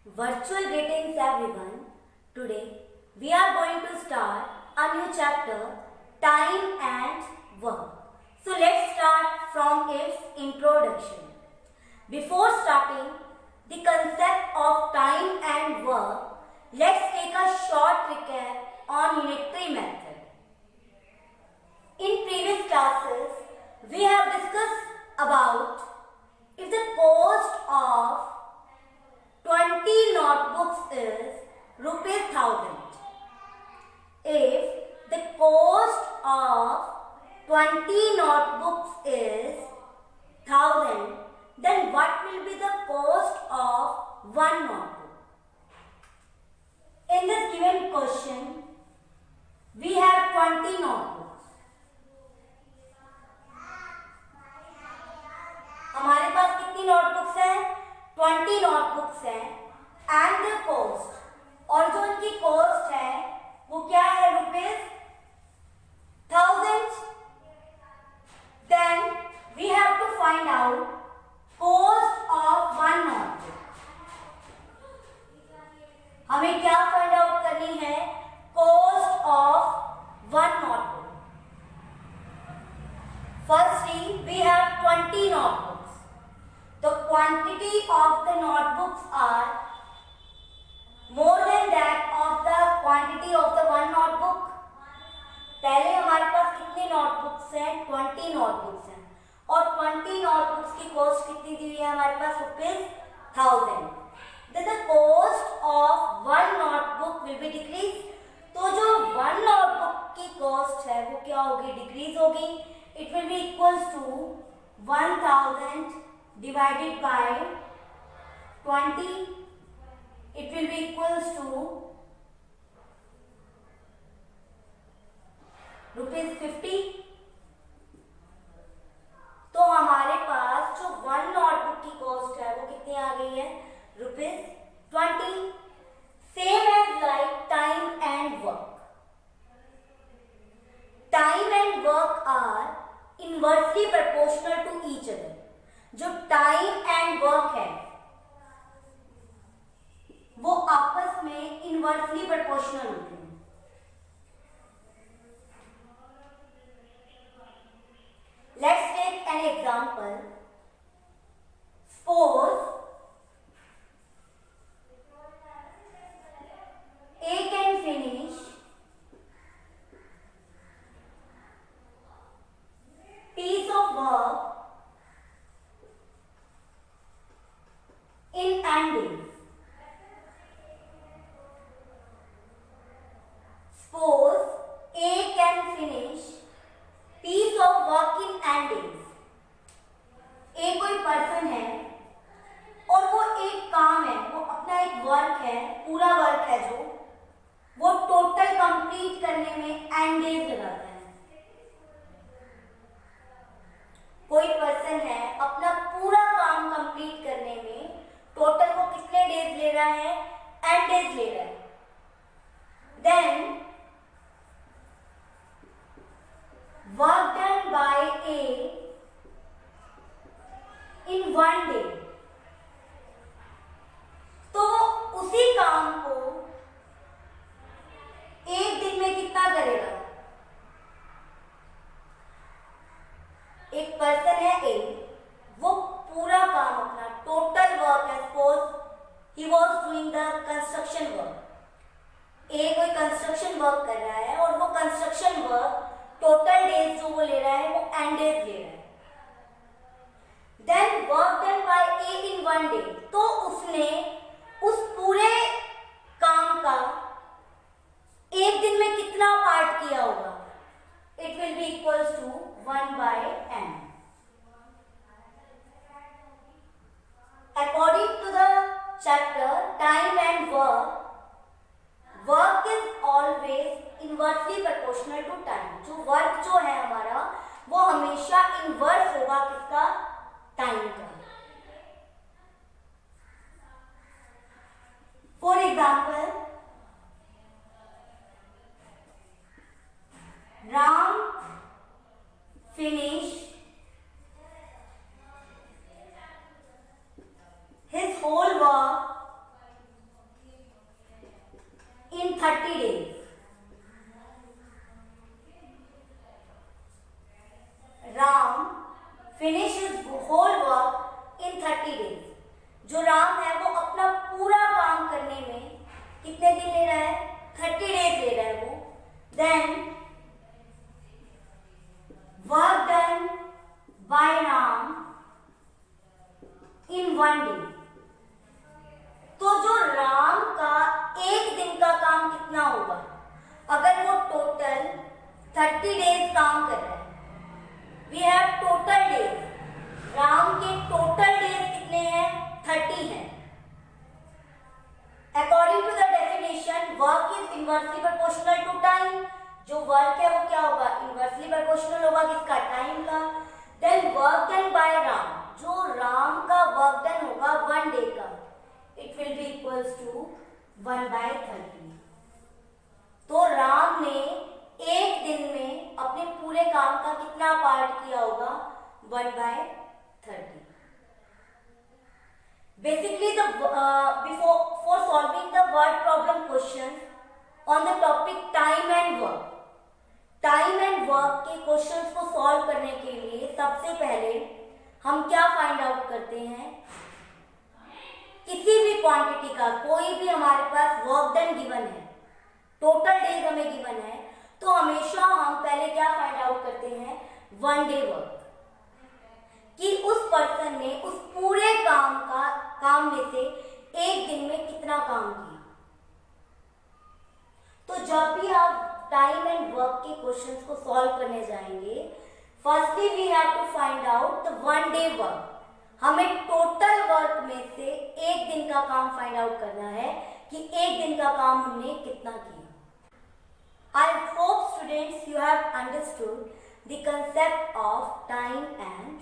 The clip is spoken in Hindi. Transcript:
Virtual greetings everyone. Today we are going to start a new chapter, Time and Work. So let's start from its introduction. Before starting the concept of time and work, let's take a short recap on unitary method. In previous classes, we have discussed about if the cost of 20 notebooks is ₹1000. If the cost of 20 notebooks is 1000, then what will be the cost of one notebook? In this given question, we have 20 notebooks. हमारे पास कितनी नोटबुक्स हैं? 20 नोटबुक्स हैं एंड द कॉस्ट, और जो उनकी कॉस्ट है वो क्या है? ₹1000. Then we have to find out cost of one notebook. हमें क्या फाइंड आउट करनी है? Cost of one notebook. Firstly, we have 20 notebooks. The quantity of the notebooks are more than that of the quantity of the one notebook. पहले हमारे पास कितनी नोटबुक्स हैं? 20 नोटबुक्स हैं, और 20 नोटबुक्स की कॉस्ट कितनी दी हुई है हमारे पास? ₹1000. Then the cost of one notebook will be decrease. तो जो one notebook की कॉस्ट है वो क्या होगी? डिक्रीज होगी. It will be equals to 1000 divided by 20. It will be equals to ₹50. तो हमारे पास जो वन नोटबुक की कॉस्ट है वो कितनी आ गई है? ₹20. Same as like time and work. Time and work are inversely proportional to each other. जो टाइम एंड वर्क है वो आपस में इनवर्सली प्रोपोर्शनल होते हैं. Let's take an example. Suppose A can finish piece of work in n days. Suppose A can finish piece of work in n days. A कोई पर्सन है और वो एक काम है, वो अपना एक वर्क है, पूरा वर्क है जो वो टोटल कंप्लीट करने में n डेज लगाता है. कोई पर्सन है अपना पूरा काम कंप्लीट करने में टोटल वो कितने डेज ले रहा है? n डेज ले रहा है. Then work done by A in 1 day. तो उसी काम को एक दिन में कितना करेगा? एक पर्सन है A, वो पूरा काम अपना टोटल वर्क है. Suppose he was doing the construction work. A कोई कंस्ट्रक्शन वर्क कर रहा है और वो कंस्ट्रक्शन वर्क टोटल डेज जो वो ले रहा है वो n डेज ले रहा है. Then work done by A in 1 day. तो उसने उस पूरे काम का एक दिन में कितना पार्ट किया होगा? It will be equals to 1/n. According to the chapter Time and Work, work is always inversely proportional to time. जो वर्क जो है हमारा वो हमेशा इनवर्स होगा किसका? टाइम का. For example, Ram finished his whole work in 30 days. Ram finish his whole work in 30 days. जो राम है वो अपना पूरा काम करने में कितने दिन ले रहा है? 30 डेज ले रहा है वो. Then work done by Ram in 1 day. तो जो राम का एक दिन का काम कितना होगा? अगर वो टोटल 30 डेज काम कर रहा है, we have total days. Ram के टोटल डेज कितने हैं? 30 हैं. According to the definition work is inversely proportional to time. जो वर्क है वो क्या होगा? इनवर्सली प्रोपोर्शनल होगा किसका? टाइम का. Then work done by Ram, जो राम का वर्क डन होगा 1 डे का, it will be equals to 1/30. तो राम ने एक दिन में अपने पूरे काम का कितना पार्ट किया होगा? 1/30. Basically, before solving the word problem questions on the topic time and work, time and work के क्वेश्चंस को सॉल्व करने के लिए सबसे पहले हम क्या फाइंड आउट करते हैं? किसी भी क्वांटिटी का कोई भी हमारे पास वर्क डन गिवन है, टोटल डेज हमें गिवन है, तो हमेशा हम पहले क्या फाइंड आउट करते हैं? 1 डे वर्क, कि उस पर्सन ने उस पूरे काम में से एक दिन में कितना काम किया. तो जब भी आप टाइम एंड वर्क के क्वेश्चंस को सॉल्व करने जाएंगे, firstly we have to find out the 1 day work. हमें टोटल वर्क में से एक दिन का काम फाइंड आउट करना है कि एक दिन का काम हमने कितना किया. I hope students you have understood the concept of time and